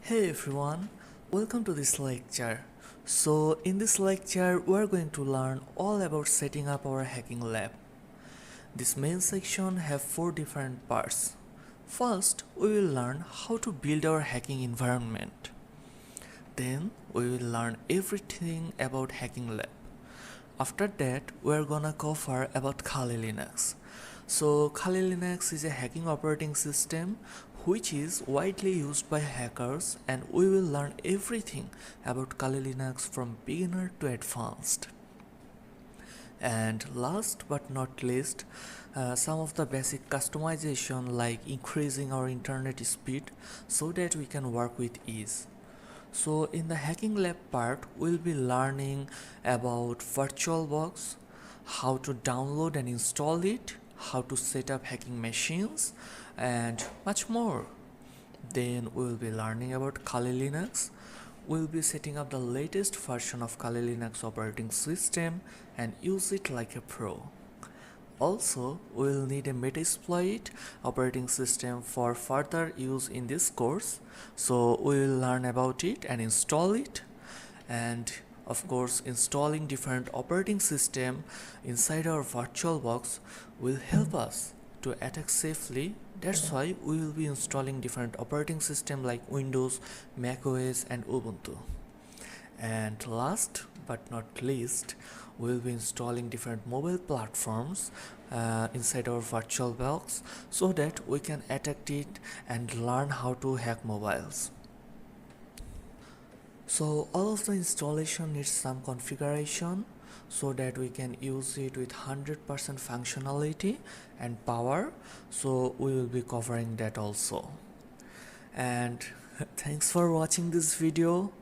Hey everyone, welcome to this lecture. So in this lecture we are going to learn all about setting up our hacking lab. This main section have 4 different parts. First, we will learn how to build our hacking environment. Then we will learn everything about hacking lab. After that, we are gonna cover about Kali Linux. So Kali Linux is a hacking operating system which is widely used by hackers, and we will learn everything about Kali Linux from beginner to advanced. And last but not least, some of the basic customization like increasing our internet speed so that we can work with ease. So in the hacking lab part, we'll be learning about VirtualBox, how to download and install it, how to set up hacking machines, and much more. Then we'll be learning about Kali Linux. We'll be setting up the latest version of Kali Linux operating system and use it like a pro. Also, we'll need a Metasploit operating system for further use in this course, so we'll learn about it and install it. And of course, installing different operating system inside our VirtualBox will help us to attack safely. That's why we will be installing different operating system like Windows, macOS and Ubuntu. And last but not least, we'll be installing different mobile platforms inside our VirtualBox so that we can attack it and learn how to hack mobiles. So all of the installation needs some configuration so that we can use it with 100% functionality and power. So we will be covering that also. And thanks for watching this video,